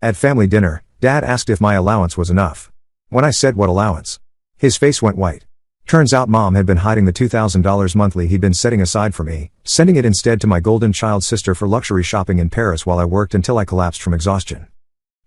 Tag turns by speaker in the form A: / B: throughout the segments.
A: At family dinner, Dad asked if my allowance was enough. When I said what allowance, his face went white. Turns out Mom had been hiding the $2,000 monthly he'd been setting aside for me, sending it instead to my golden child sister for luxury shopping in Paris while I worked until I collapsed from exhaustion.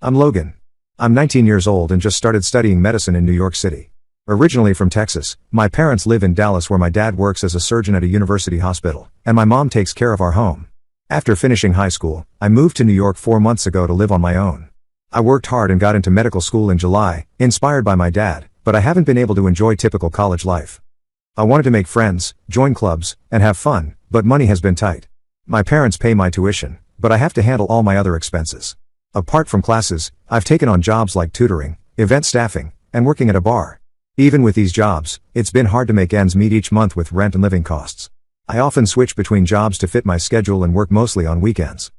A: I'm Logan. I'm 19 years old and just started studying medicine in New York City. Originally from Texas, my parents live in Dallas where my dad works as a surgeon at a university hospital, and my mom takes care of our home. After finishing high school, I moved to New York 4 months ago to live on my own. I worked hard and got into medical school in July, inspired by my dad, but I haven't been able to enjoy typical college life. I wanted to make friends, join clubs, and have fun, but money has been tight. My parents pay my tuition, but I have to handle all my other expenses. Apart from classes, I've taken on jobs like tutoring, event staffing, and working at a bar. Even with these jobs, it's been hard to make ends meet each month with rent and living costs. I often switch between jobs to fit my schedule and work mostly on weekends.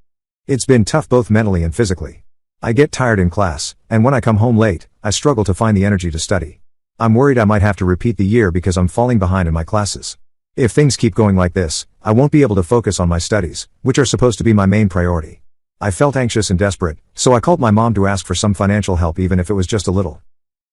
A: It's been tough both mentally and physically. I get tired in class, and when I come home late, I struggle to find the energy to study. I'm worried I might have to repeat the year because I'm falling behind in my classes. If things keep going like this, I won't be able to focus on my studies, which are supposed to be my main priority. I felt anxious and desperate, so I called my mom to ask for some financial help even if it was just a little.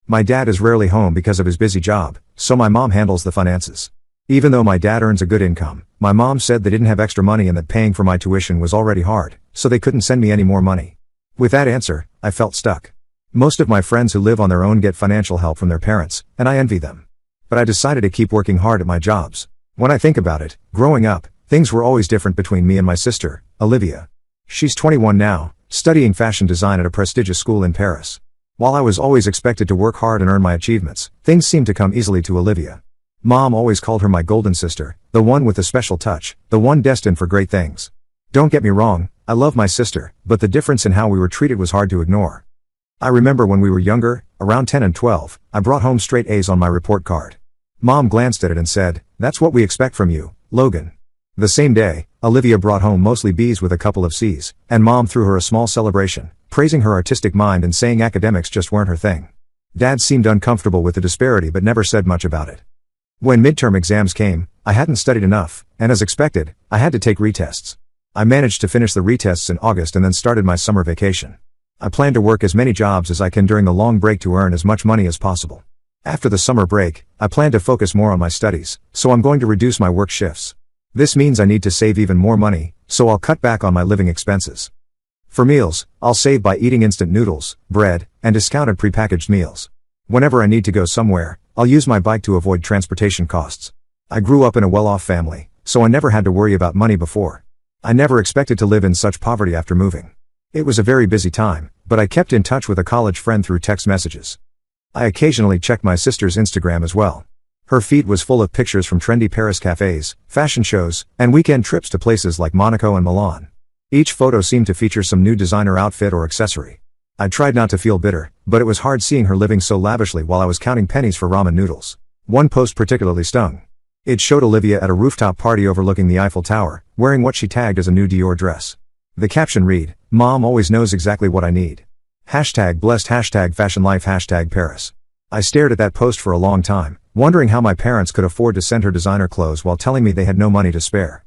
A: My dad is rarely home because of his busy job, so my mom handles the finances. Even though my dad earns a good income, my mom said they didn't have extra money and that paying for my tuition was already hard, so they couldn't send me any more money. With that answer, I felt stuck. Most of my friends who live on their own get financial help from their parents, and I envy them. But I decided to keep working hard at my jobs. When I think about it, growing up, things were always different between me and my sister, Olivia. She's 21 now, studying fashion design at a prestigious school in Paris. While I was always expected to work hard and earn my achievements, things seemed to come easily to Olivia. Mom always called her my golden sister, the one with a special touch, the one destined for great things. Don't get me wrong, I love my sister, but the difference in how we were treated was hard to ignore. I remember when we were younger, around 10 and 12, I brought home straight A's on my report card. Mom glanced at it and said, "That's what we expect from you, Logan." The same day, Olivia brought home mostly B's with a couple of C's, and Mom threw her a small celebration, praising her artistic mind and saying academics just weren't her thing. Dad seemed uncomfortable with the disparity but never said much about it. When midterm exams came, I hadn't studied enough, and as expected, I had to take retests. I managed to finish the retests in August and then started my summer vacation. I plan to work as many jobs as I can during the long break to earn as much money as possible. After the summer break, I plan to focus more on my studies, so I'm going to reduce my work shifts. This means I need to save even more money, so I'll cut back on my living expenses. For meals, I'll save by eating instant noodles, bread, and discounted prepackaged meals. Whenever I need to go somewhere, I'll use my bike to avoid transportation costs. I grew up in a well-off family, so I never had to worry about money before. I never expected to live in such poverty after moving. It was a very busy time, but I kept in touch with a college friend through text messages. I occasionally checked my sister's Instagram as well. Her feed was full of pictures from trendy Paris cafes, fashion shows, and weekend trips to places like Monaco and Milan. Each photo seemed to feature some new designer outfit or accessory. I tried not to feel bitter, but it was hard seeing her living so lavishly while I was counting pennies for ramen noodles. One post particularly stung. It showed Olivia at a rooftop party overlooking the Eiffel Tower, wearing what she tagged as a new Dior dress. The caption read, "Mom always knows exactly what I need. #blessed #fashion life #Paris." I stared at that post for a long time, wondering how my parents could afford to send her designer clothes while telling me they had no money to spare.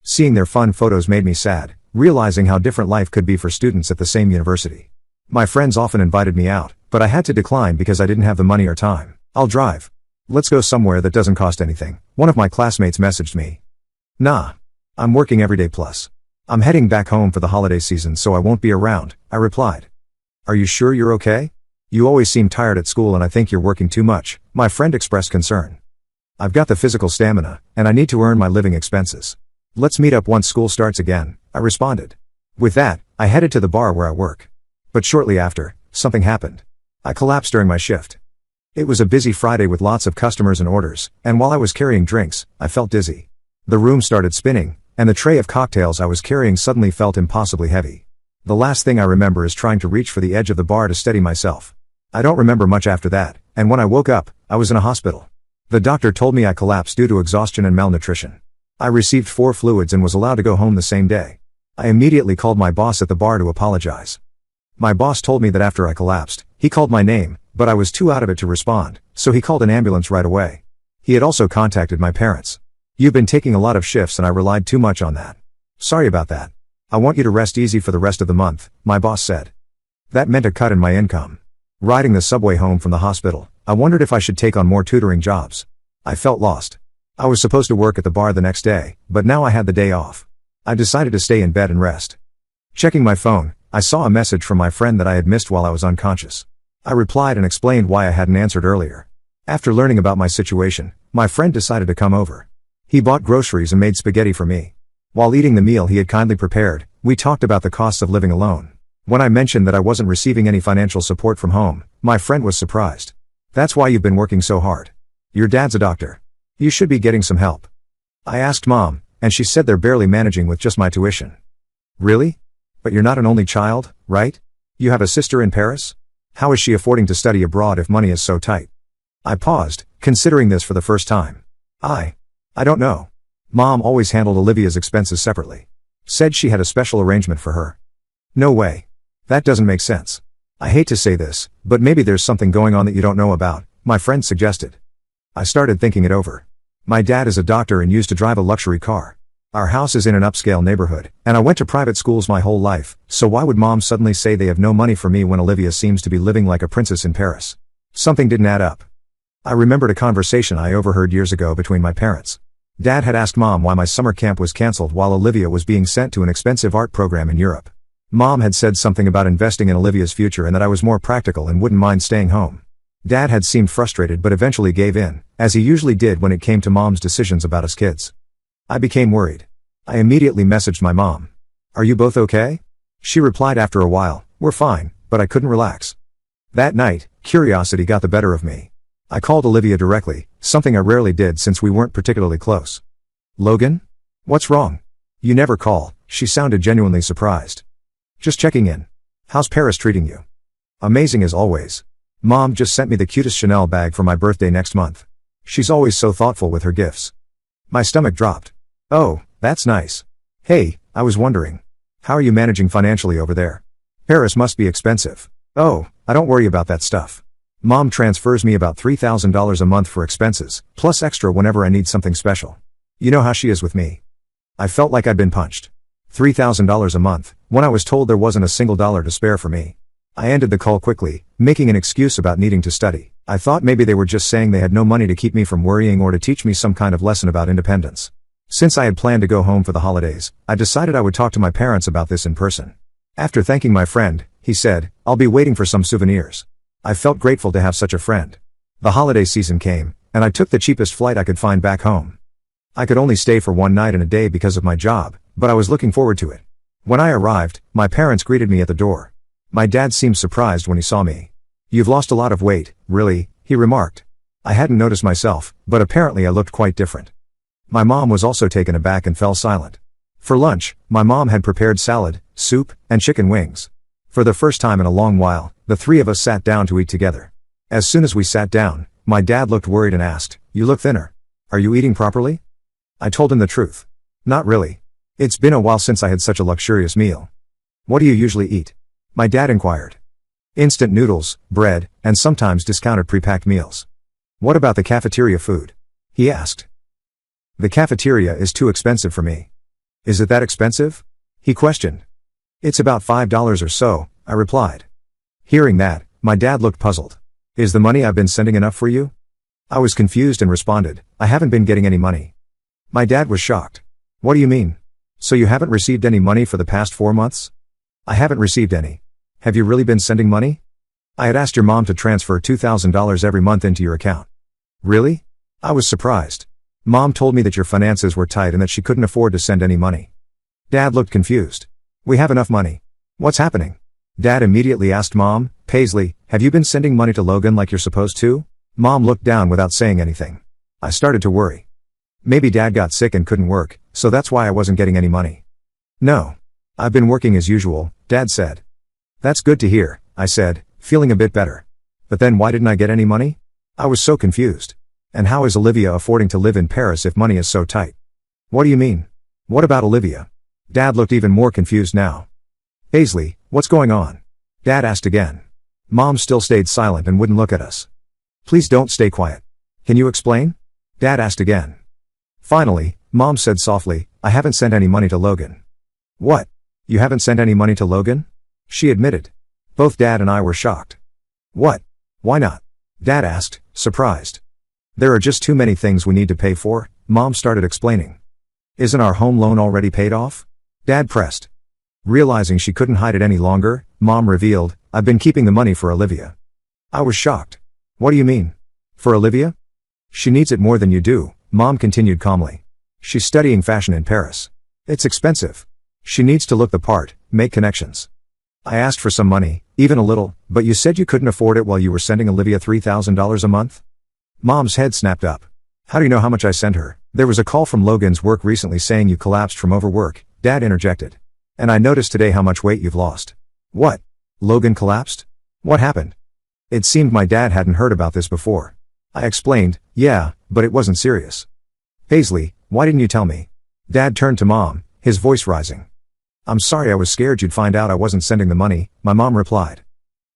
A: Seeing their fun photos made me sad, realizing how different life could be for students at the same university. My friends often invited me out, but I had to decline because I didn't have the money or time. "I'll drive. Let's go somewhere that doesn't cost anything," one of my classmates messaged me. "Nah. I'm working every day plus. I'm heading back home for the holiday season so I won't be around," I replied. "Are you sure you're okay? You always seem tired at school and I think you're working too much," my friend expressed concern. "I've got the physical stamina, and I need to earn my living expenses. Let's meet up once school starts again," I responded. With that, I headed to the bar where I work. But shortly after, something happened. I collapsed during my shift. It was a busy Friday with lots of customers and orders, and while I was carrying drinks, I felt dizzy. The room started spinning, and the tray of cocktails I was carrying suddenly felt impossibly heavy. The last thing I remember is trying to reach for the edge of the bar to steady myself. I don't remember much after that, and when I woke up, I was in a hospital. The doctor told me I collapsed due to exhaustion and malnutrition. I received 4 fluids and was allowed to go home the same day. I immediately called my boss at the bar to apologize. My boss told me that after I collapsed, he called my name, but I was too out of it to respond, so he called an ambulance right away. He had also contacted my parents. "You've been taking a lot of shifts and I relied too much on that. Sorry about that. I want you to rest easy for the rest of the month," my boss said. That meant a cut in my income. Riding the subway home from the hospital, I wondered if I should take on more tutoring jobs. I felt lost. I was supposed to work at the bar the next day, but now I had the day off. I decided to stay in bed and rest. Checking my phone, I saw a message from my friend that I had missed while I was unconscious. I replied and explained why I hadn't answered earlier. After learning about my situation, my friend decided to come over. He bought groceries and made spaghetti for me. While eating the meal he had kindly prepared, we talked about the costs of living alone. When I mentioned that I wasn't receiving any financial support from home, my friend was surprised. "That's why you've been working so hard. Your dad's a doctor. You should be getting some help." I asked Mom, and she said they're barely managing with just my tuition. "Really? But you're not an only child, right? You have a sister in Paris? How is she affording to study abroad if money is so tight?" I paused, considering this for the first time. I don't know. Mom always handled Olivia's expenses separately. Said she had a special arrangement for her. No way. That doesn't make sense. I hate to say this, but maybe there's something going on that you don't know about, my friend suggested. I started thinking it over. My dad is a doctor and used to drive a luxury car. Our house is in an upscale neighborhood, and I went to private schools my whole life, so why would Mom suddenly say they have no money for me when Olivia seems to be living like a princess in Paris? Something didn't add up. I remembered a conversation I overheard years ago between my parents. Dad had asked Mom why my summer camp was cancelled while Olivia was being sent to an expensive art program in Europe. Mom had said something about investing in Olivia's future and that I was more practical and wouldn't mind staying home. Dad had seemed frustrated but eventually gave in, as he usually did when it came to Mom's decisions about us kids. I became worried. I immediately messaged my mom. "Are you both okay?" She replied after a while, "We're fine," but I couldn't relax. That night, curiosity got the better of me. I called Olivia directly, something I rarely did since we weren't particularly close. "Logan? What's wrong? You never call." She sounded genuinely surprised. "Just checking in. How's Paris treating you?" "Amazing as always. Mom just sent me the cutest Chanel bag for my birthday next month. She's always so thoughtful with her gifts." My stomach dropped. "Oh, that's nice. Hey, I was wondering. How are you managing financially over there? Paris must be expensive." "Oh, I don't worry about that stuff. Mom transfers me about $3,000 a month for expenses, plus extra whenever I need something special. You know how she is with me." I felt like I'd been punched. $3,000 a month, when I was told there wasn't a single dollar to spare for me. I ended the call quickly, making an excuse about needing to study. I thought maybe they were just saying they had no money to keep me from worrying or to teach me some kind of lesson about independence. Since I had planned to go home for the holidays, I decided I would talk to my parents about this in person. After thanking my friend, he said, "I'll be waiting for some souvenirs." I felt grateful to have such a friend. The holiday season came, and I took the cheapest flight I could find back home. I could only stay for one night and a day because of my job, but I was looking forward to it. When I arrived, my parents greeted me at the door. My dad seemed surprised when he saw me. "You've lost a lot of weight, really," he remarked. I hadn't noticed myself, but apparently I looked quite different. My mom was also taken aback and fell silent. For lunch, my mom had prepared salad, soup, and chicken wings. For the first time in a long while, the three of us sat down to eat together. As soon as we sat down, my dad looked worried and asked, "You look thinner. Are you eating properly?" I told him the truth. "Not really. It's been a while since I had such a luxurious meal." "What do you usually eat?" my dad inquired. "Instant noodles, bread, and sometimes discounted pre-packed meals." "What about the cafeteria food?" he asked. "The cafeteria is too expensive for me." "Is it that expensive?" he questioned. "It's about $5 or so," I replied. Hearing that, my dad looked puzzled. "Is the money I've been sending enough for you?" I was confused and responded, "I haven't been getting any money." My dad was shocked. "What do you mean? So you haven't received any money for the past 4 months?" "I haven't received any." "Have you really been sending money?" "I had asked your mom to transfer $2,000 every month into your account." "Really?" I was surprised. "Mom told me that your finances were tight and that she couldn't afford to send any money." Dad looked confused. "We have enough money. What's happening?" Dad immediately asked Mom, "Paisley, have you been sending money to Logan like you're supposed to?" Mom looked down without saying anything. I started to worry. Maybe Dad got sick and couldn't work, so that's why I wasn't getting any money. "No. I've been working as usual," Dad said. "That's good to hear," I said, feeling a bit better. "But then why didn't I get any money?" I was so confused. "And how is Olivia affording to live in Paris if money is so tight?" "What do you mean? What about Olivia?" Dad looked even more confused now. "Paisley, what's going on?" Dad asked again. Mom still stayed silent and wouldn't look at us. "Please don't stay quiet. Can you explain?" Dad asked again. Finally, Mom said softly, "I haven't sent any money to Logan." "What? You haven't sent any money to Logan?" she admitted. Both Dad and I were shocked. What? Why not? Dad asked, surprised. There are just too many things we need to pay for, Mom started explaining. Isn't our home loan already paid off? Dad pressed. Realizing she couldn't hide it any longer, Mom revealed, I've been keeping the money for Olivia. I was shocked. What do you mean? For Olivia? She needs it more than you do, Mom continued calmly. She's studying fashion in Paris. It's expensive. She needs to look the part, make connections. I asked for some money, even a little, but you said you couldn't afford it while you were sending Olivia $3,000 a month? Mom's head snapped up. How do you know how much I sent her? There was a call from Logan's work recently saying you collapsed from overwork, Dad interjected. And I noticed today how much weight you've lost. What? Logan collapsed? What happened? It seemed my dad hadn't heard about this before. I explained, yeah, but it wasn't serious. Paisley, why didn't you tell me? Dad turned to Mom, his voice rising. I'm sorry, I was scared you'd find out I wasn't sending the money, my mom replied.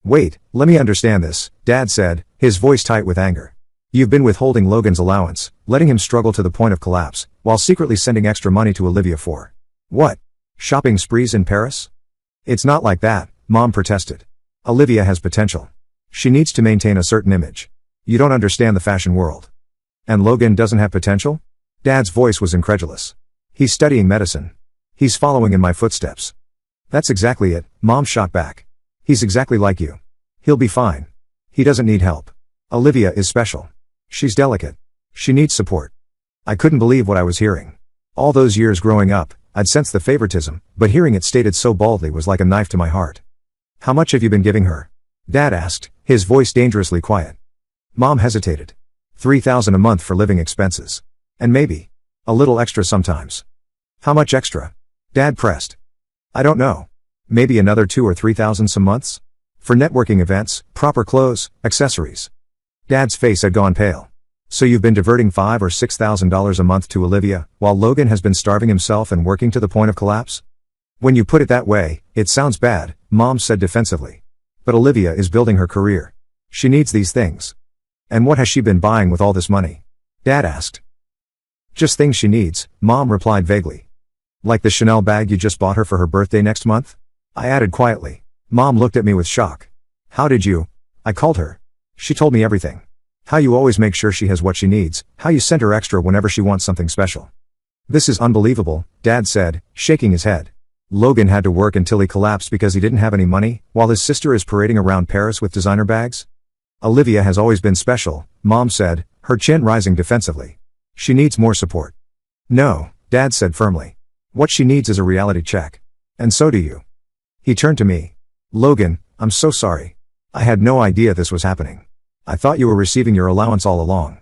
A: Wait, let me understand this, Dad said, his voice tight with anger. You've been withholding Logan's allowance, letting him struggle to the point of collapse, while secretly sending extra money to Olivia for what? Shopping sprees in Paris? It's not like that, Mom protested. Olivia has potential. She needs to maintain a certain image. You don't understand the fashion world. And Logan doesn't have potential? Dad's voice was incredulous. He's studying medicine. He's following in my footsteps. That's exactly it, Mom shot back. He's exactly like you. He'll be fine. He doesn't need help. Olivia is special. She's delicate. She needs support. I couldn't believe what I was hearing. All those years growing up, I'd sensed the favoritism, but hearing it stated so baldly was like a knife to my heart. How much have you been giving her? Dad asked, his voice dangerously quiet. Mom hesitated. $3,000 a month for living expenses. And maybe a little extra sometimes. How much extra? Dad pressed. I don't know. Maybe another $2,000 or $3,000 some months? For networking events, proper clothes, accessories. Dad's face had gone pale. So you've been diverting $5,000 or $6,000 a month to Olivia, while Logan has been starving himself and working to the point of collapse? When you put it that way, it sounds bad, Mom said defensively. But Olivia is building her career. She needs these things. And what has she been buying with all this money? Dad asked. Just things she needs, Mom replied vaguely. Like the Chanel bag you just bought her for her birthday next month? I added quietly. Mom looked at me with shock. How did you? I called her. She told me everything. How you always make sure she has what she needs, how you send her extra whenever she wants something special. This is unbelievable, Dad said, shaking his head. Logan had to work until he collapsed because he didn't have any money, while his sister is parading around Paris with designer bags? Olivia has always been special, Mom said, her chin rising defensively. She needs more support. No, Dad said firmly. What she needs is a reality check. And so do you. He turned to me. Logan, I'm so sorry. I had no idea this was happening. I thought you were receiving your allowance all along.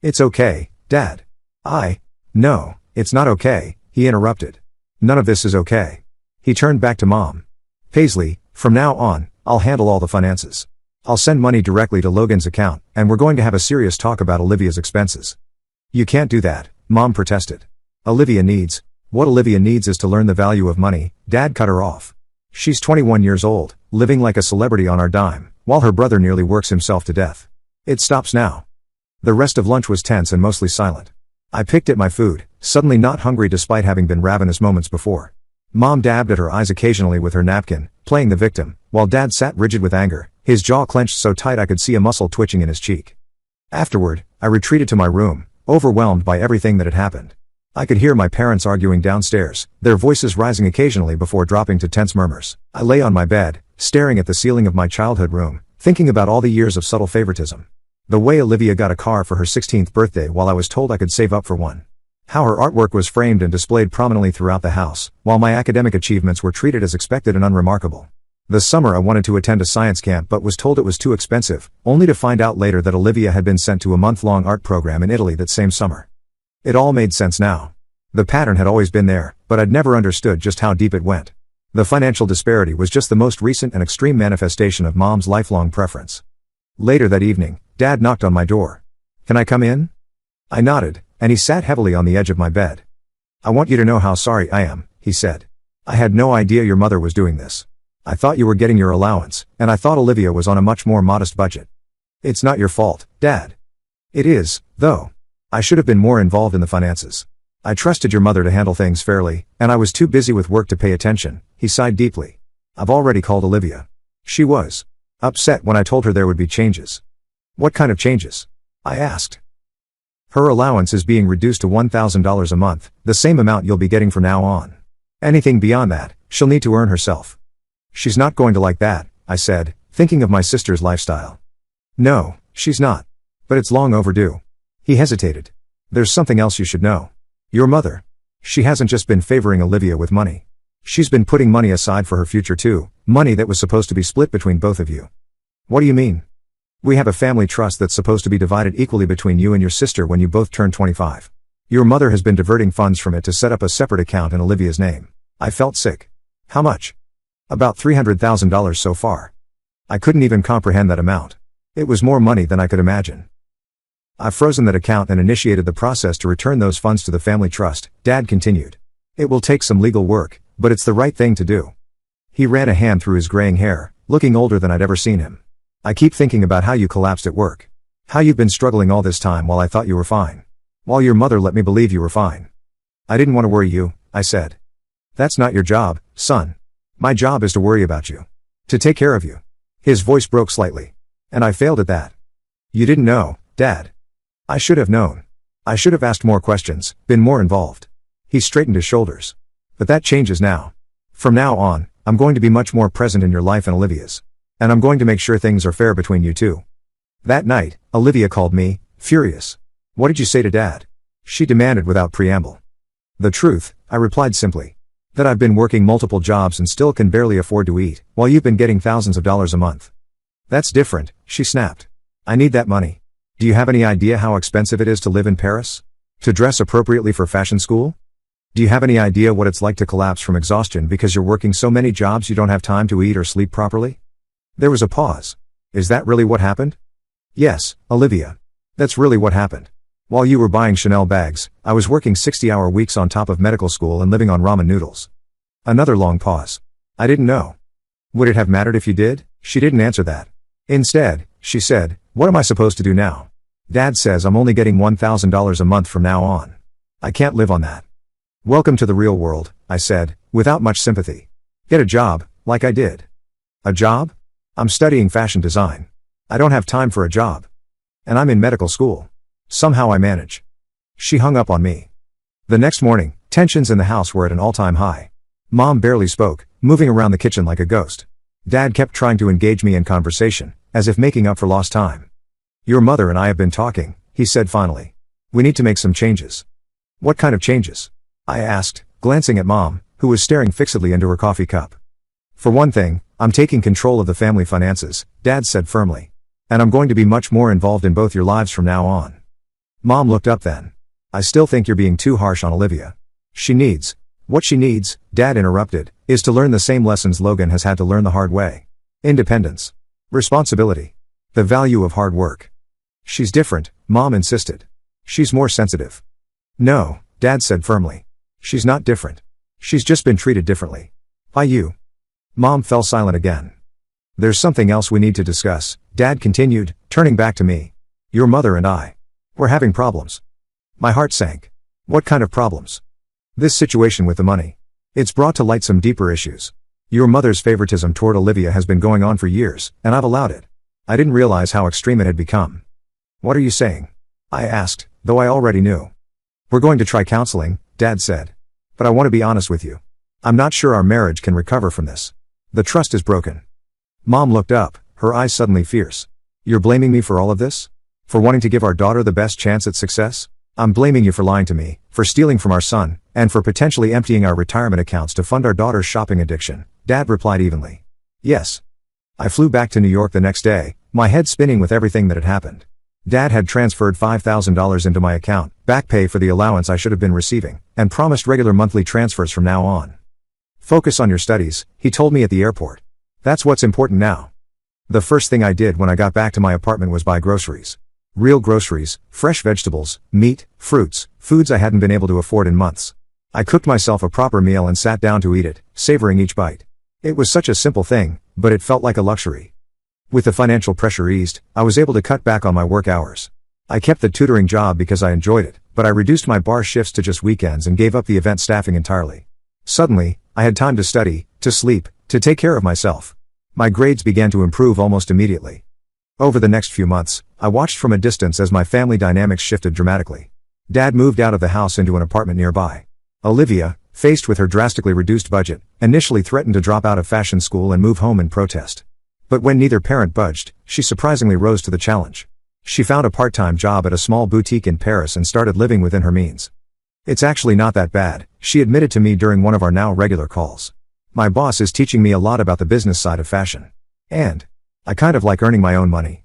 A: It's okay, Dad. No, it's not okay, he interrupted. None of this is okay. He turned back to Mom. Paisley, from now on, I'll handle all the finances. I'll send money directly to Logan's account, and we're going to have a serious talk about Olivia's expenses. You can't do that, Mom protested. What Olivia needs is to learn the value of money, Dad cut her off. She's 21 years old, living like a celebrity on our dime, while her brother nearly works himself to death. It stops now. The rest of lunch was tense and mostly silent. I picked at my food, suddenly not hungry despite having been ravenous moments before. Mom dabbed at her eyes occasionally with her napkin, playing the victim, while Dad sat rigid with anger, his jaw clenched so tight I could see a muscle twitching in his cheek. Afterward, I retreated to my room, overwhelmed by everything that had happened. I could hear my parents arguing downstairs, their voices rising occasionally before dropping to tense murmurs. I lay on my bed, staring at the ceiling of my childhood room, thinking about all the years of subtle favoritism. The way Olivia got a car for her 16th birthday while I was told I could save up for one. How her artwork was framed and displayed prominently throughout the house, while my academic achievements were treated as expected and unremarkable. The summer I wanted to attend a science camp but was told it was too expensive, only to find out later that Olivia had been sent to a month-long art program in Italy that same summer. It all made sense now. The pattern had always been there, but I'd never understood just how deep it went. The financial disparity was just the most recent and extreme manifestation of Mom's lifelong preference. Later that evening, Dad knocked on my door. Can I come in? I nodded, and he sat heavily on the edge of my bed. I want you to know how sorry I am, he said. I had no idea your mother was doing this. I thought you were getting your allowance, and I thought Olivia was on a much more modest budget. It's not your fault, Dad. It is, though. I should have been more involved in the finances. I trusted your mother to handle things fairly, and I was too busy with work to pay attention, he sighed deeply. I've already called Olivia. She was upset when I told her there would be changes. What kind of changes? I asked. Her allowance is being reduced to $1,000 a month, the same amount you'll be getting from now on. Anything beyond that, she'll need to earn herself. She's not going to like that, I said, thinking of my sister's lifestyle. No, she's not. But it's long overdue. He hesitated. There's something else you should know. Your mother. She hasn't just been favoring Olivia with money. She's been putting money aside for her future too, money that was supposed to be split between both of you. What do you mean? We have a family trust that's supposed to be divided equally between you and your sister when you both turn 25. Your mother has been diverting funds from it to set up a separate account in Olivia's name. I felt sick. How much? About $300,000 so far. I couldn't even comprehend that amount. It was more money than I could imagine. I've frozen that account and initiated the process to return those funds to the family trust, Dad continued. It will take some legal work, but it's the right thing to do. He ran a hand through his graying hair, looking older than I'd ever seen him. I keep thinking about how you collapsed at work. How you've been struggling all this time while I thought you were fine. While your mother let me believe you were fine. I didn't want to worry you, I said. That's not your job, son. My job is to worry about you. To take care of you. His voice broke slightly. And I failed at that. You didn't know, Dad. I should have known. I should have asked more questions, been more involved. He straightened his shoulders. But that changes now. From now on, I'm going to be much more present in your life and Olivia's. And I'm going to make sure things are fair between you two. That night, Olivia called me, furious. What did you say to Dad? She demanded without preamble. The truth, I replied simply. That I've been working multiple jobs and still can barely afford to eat, while you've been getting thousands of dollars a month. That's different, she snapped. I need that money. Do you have any idea how expensive it is to live in Paris? To dress appropriately for fashion school? Do you have any idea what it's like to collapse from exhaustion because you're working so many jobs you don't have time to eat or sleep properly? There was a pause. Is that really what happened? Yes, Olivia. That's really what happened. While you were buying Chanel bags, I was working 60-hour weeks on top of medical school and living on ramen noodles. Another long pause. I didn't know. Would it have mattered if you did? She didn't answer that. Instead, she said, what am I supposed to do now? Dad says I'm only getting $1,000 a month from now on. I can't live on that. Welcome to the real world, I said, without much sympathy. Get a job, like I did. A job? I'm studying fashion design. I don't have time for a job. And I'm in medical school. Somehow I manage. She hung up on me. The next morning, tensions in the house were at an all-time high. Mom barely spoke, moving around the kitchen like a ghost. Dad kept trying to engage me in conversation, as if making up for lost time. Your mother and I have been talking, he said finally. We need to make some changes. What kind of changes? I asked, glancing at Mom, who was staring fixedly into her coffee cup. For one thing, I'm taking control of the family finances, Dad said firmly. And I'm going to be much more involved in both your lives from now on. Mom looked up then. I still think you're being too harsh on Olivia. What she needs, Dad interrupted, is to learn the same lessons Logan has had to learn the hard way. Independence. Responsibility. The value of hard work. She's different, Mom insisted. She's more sensitive. No, Dad said firmly. She's not different. She's just been treated differently. By you. Mom fell silent again. There's something else we need to discuss, Dad continued, turning back to me. Your mother and I. We're having problems. My heart sank. What kind of problems? This situation with the money. It's brought to light some deeper issues. Your mother's favoritism toward Olivia has been going on for years, and I've allowed it. I didn't realize how extreme it had become. What are you saying? I asked, though I already knew. We're going to try counseling, Dad said. But I want to be honest with you. I'm not sure our marriage can recover from this. The trust is broken. Mom looked up, her eyes suddenly fierce. You're blaming me for all of this? For wanting to give our daughter the best chance at success? I'm blaming you for lying to me, for stealing from our son, and for potentially emptying our retirement accounts to fund our daughter's shopping addiction, Dad replied evenly. Yes. I flew back to New York the next day, my head spinning with everything that had happened. Dad had transferred $5,000 into my account, back pay for the allowance I should have been receiving, and promised regular monthly transfers from now on. Focus on your studies, he told me at the airport. That's what's important now. The first thing I did when I got back to my apartment was buy groceries. Real groceries, fresh vegetables, meat, fruits, foods I hadn't been able to afford in months. I cooked myself a proper meal and sat down to eat it, savoring each bite. It was such a simple thing, but it felt like a luxury. With the financial pressure eased, I was able to cut back on my work hours. I kept the tutoring job because I enjoyed it, but I reduced my bar shifts to just weekends and gave up the event staffing entirely. Suddenly, I had time to study, to sleep, to take care of myself. My grades began to improve almost immediately. Over the next few months, I watched from a distance as my family dynamics shifted dramatically. Dad moved out of the house into an apartment nearby. Olivia, faced with her drastically reduced budget, initially threatened to drop out of fashion school and move home in protest. But when neither parent budged, she surprisingly rose to the challenge. She found a part-time job at a small boutique in Paris and started living within her means. "It's actually not that bad," she admitted to me during one of our now regular calls. "My boss is teaching me a lot about the business side of fashion. And I kind of like earning my own money."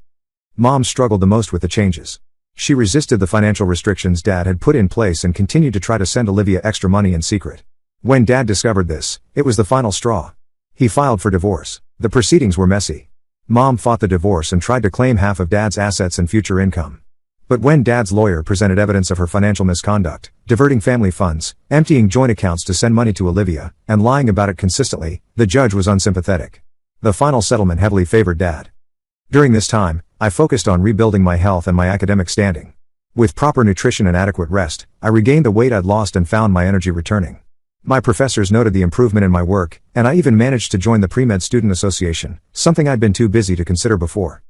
A: Mom struggled the most with the changes. She resisted the financial restrictions Dad had put in place and continued to try to send Olivia extra money in secret. When Dad discovered this, it was the final straw. He filed for divorce. The proceedings were messy. Mom fought the divorce and tried to claim half of Dad's assets and future income. But when Dad's lawyer presented evidence of her financial misconduct, diverting family funds, emptying joint accounts to send money to Olivia, and lying about it consistently, the judge was unsympathetic. The final settlement heavily favored Dad. During this time, I focused on rebuilding my health and my academic standing. With proper nutrition and adequate rest, I regained the weight I'd lost and found my energy returning. My professors noted the improvement in my work, and I even managed to join the Pre-Med Student Association, something I'd been too busy to consider before.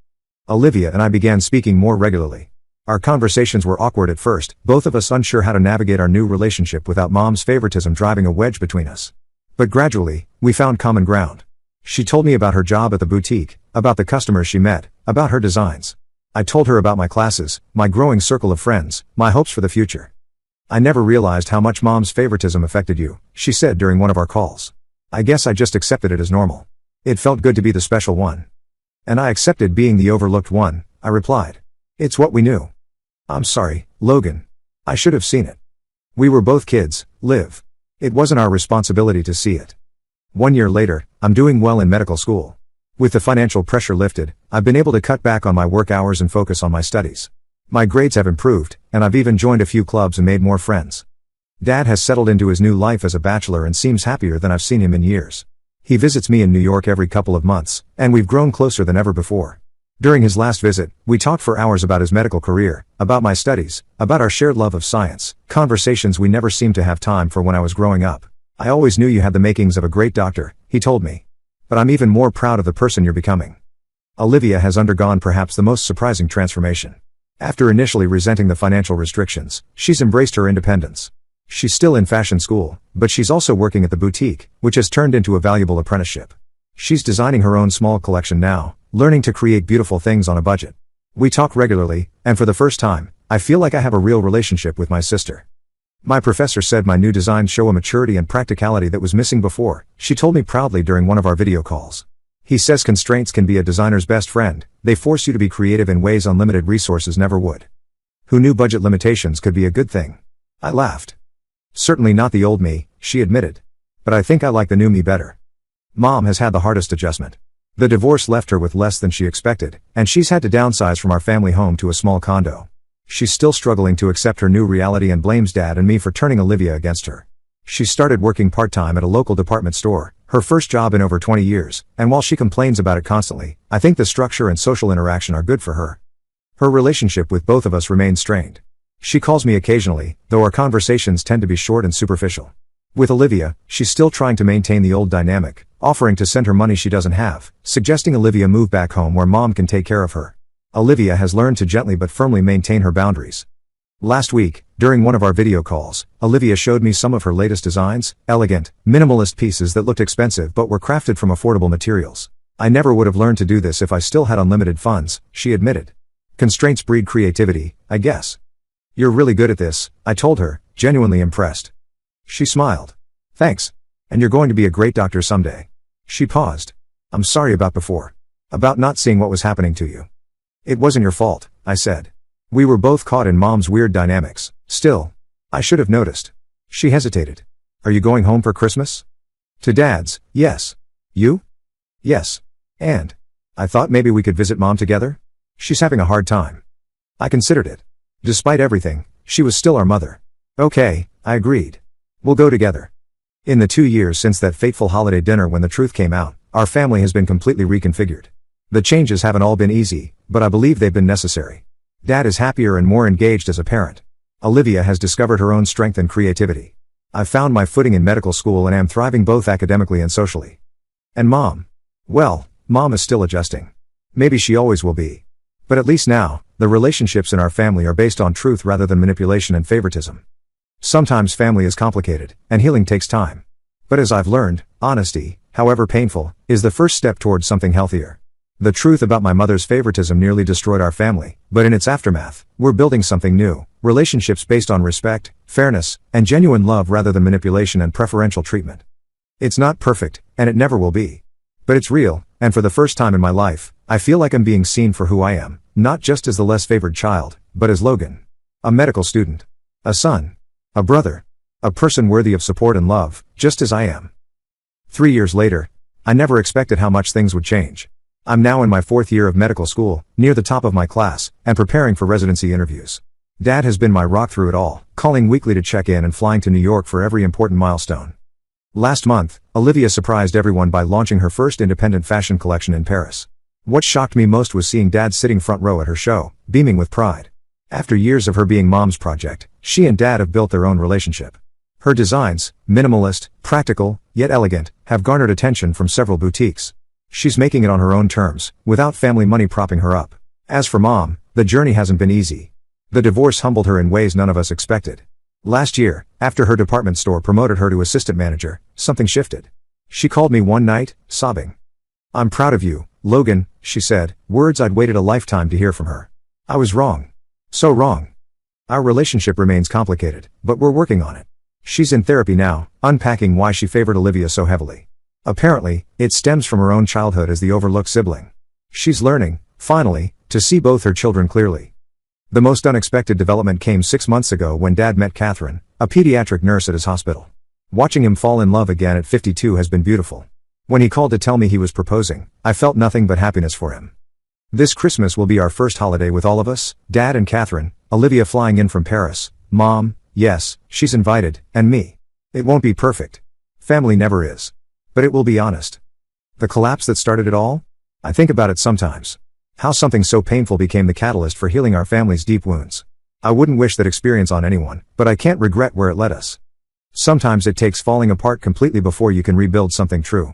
A: Olivia and I began speaking more regularly. Our conversations were awkward at first, both of us unsure how to navigate our new relationship without Mom's favoritism driving a wedge between us. But gradually, we found common ground. She told me about her job at the boutique, about the customers she met, about her designs. I told her about my classes, my growing circle of friends, my hopes for the future. "I never realized how much Mom's favoritism affected you," she said during one of our calls. "I guess I just accepted it as normal. It felt good to be the special one." "And I accepted being the overlooked one," I replied. "It's what we knew." "I'm sorry, Logan. I should have seen it. We were both kids, Liv. It wasn't our responsibility to see it." 1 year later, I'm doing well in medical school. With the financial pressure lifted, I've been able to cut back on my work hours and focus on my studies. My grades have improved, and I've even joined a few clubs and made more friends. Dad has settled into his new life as a bachelor and seems happier than I've seen him in years. He visits me in New York every couple of months, and we've grown closer than ever before. During his last visit, we talked for hours about his medical career, about my studies, about our shared love of science, conversations we never seemed to have time for when I was growing up. "I always knew you had the makings of a great doctor," he told me. "But I'm even more proud of the person you're becoming." Olivia has undergone perhaps the most surprising transformation. After initially resenting the financial restrictions, she's embraced her independence. She's still in fashion school, but she's also working at the boutique, which has turned into a valuable apprenticeship. She's designing her own small collection now, learning to create beautiful things on a budget. We talk regularly, and for the first time, I feel like I have a real relationship with my sister. "My professor said my new designs show a maturity and practicality that was missing before," she told me proudly during one of our video calls. "He says constraints can be a designer's best friend. They force you to be creative in ways unlimited resources never would." Who knew budget limitations could be a good thing? I laughed. "Certainly not the old me," she admitted. "But I think I like the new me better." Mom has had the hardest adjustment. The divorce left her with less than she expected, and she's had to downsize from our family home to a small condo. She's still struggling to accept her new reality and blames Dad and me for turning Olivia against her. She started working part-time at a local department store, her first job in over 20 years, and while she complains about it constantly, I think the structure and social interaction are good for her. Her relationship with both of us remains strained. She calls me occasionally, though our conversations tend to be short and superficial. With Olivia, she's still trying to maintain the old dynamic, offering to send her money she doesn't have, suggesting Olivia move back home where Mom can take care of her. Olivia has learned to gently but firmly maintain her boundaries. Last week, during one of our video calls, Olivia showed me some of her latest designs, elegant, minimalist pieces that looked expensive but were crafted from affordable materials. "I never would have learned to do this if I still had unlimited funds," she admitted. "Constraints breed creativity, I guess." "You're really good at this," I told her, genuinely impressed. She smiled. "Thanks. And you're going to be a great doctor someday." She paused. "I'm sorry about before. About not seeing what was happening to you." "It wasn't your fault," I said. "We were both caught in Mom's weird dynamics. Still, I should have noticed." She hesitated. "Are you going home for Christmas?" "To Dad's, yes." "You?" "Yes. And I thought maybe we could visit Mom together. She's having a hard time." I considered it. Despite everything, she was still our mother. "Okay," I agreed. "We'll go together." In the 2 years since that fateful holiday dinner when the truth came out, our family has been completely reconfigured. The changes haven't all been easy, but I believe they've been necessary. Dad is happier and more engaged as a parent. Olivia has discovered her own strength and creativity. I've found my footing in medical school and am thriving both academically and socially. And Mom? Well, Mom is still adjusting. Maybe she always will be. But at least now, the relationships in our family are based on truth rather than manipulation and favoritism. Sometimes family is complicated, and healing takes time. But as I've learned, honesty, however painful, is the first step towards something healthier. The truth about my mother's favoritism nearly destroyed our family, but in its aftermath, we're building something new, relationships based on respect, fairness, and genuine love rather than manipulation and preferential treatment. It's not perfect, and it never will be. But it's real, and for the first time in my life, I feel like I'm being seen for who I am, not just as the less favored child, but as Logan. A medical student. A son. A brother. A person worthy of support and love, just as I am. 3 years later, I never expected how much things would change. I'm now in my 4th year of medical school, near the top of my class, and preparing for residency interviews. Dad has been my rock through it all, calling weekly to check in and flying to New York for every important milestone. Last month, Olivia surprised everyone by launching her first independent fashion collection in Paris. What shocked me most was seeing Dad sitting front row at her show, beaming with pride. After years of her being Mom's project, she and Dad have built their own relationship. Her designs, minimalist, practical, yet elegant, have garnered attention from several boutiques. She's making it on her own terms, without family money propping her up. As for Mom, the journey hasn't been easy. The divorce humbled her in ways none of us expected. Last year, after her department store promoted her to assistant manager, something shifted. She called me one night, sobbing. "I'm proud of you, Logan," she said, words I'd waited a lifetime to hear from her. I was wrong. So wrong. Our relationship remains complicated, but we're working on it. She's in therapy now, unpacking why she favored Olivia so heavily. Apparently, it stems from her own childhood as the overlooked sibling. She's learning, finally, to see both her children clearly. The most unexpected development came 6 months ago when Dad met Catherine, a pediatric nurse at his hospital. Watching him fall in love again at 52 has been beautiful. When he called to tell me he was proposing, I felt nothing but happiness for him. This Christmas will be our first holiday with all of us, Dad and Catherine, Olivia flying in from Paris, Mom, yes, she's invited, and me. It won't be perfect. Family never is. But it will be honest. The collapse that started it all? I think about it sometimes. How something so painful became the catalyst for healing our family's deep wounds. I wouldn't wish that experience on anyone, but I can't regret where it led us. Sometimes it takes falling apart completely before you can rebuild something true.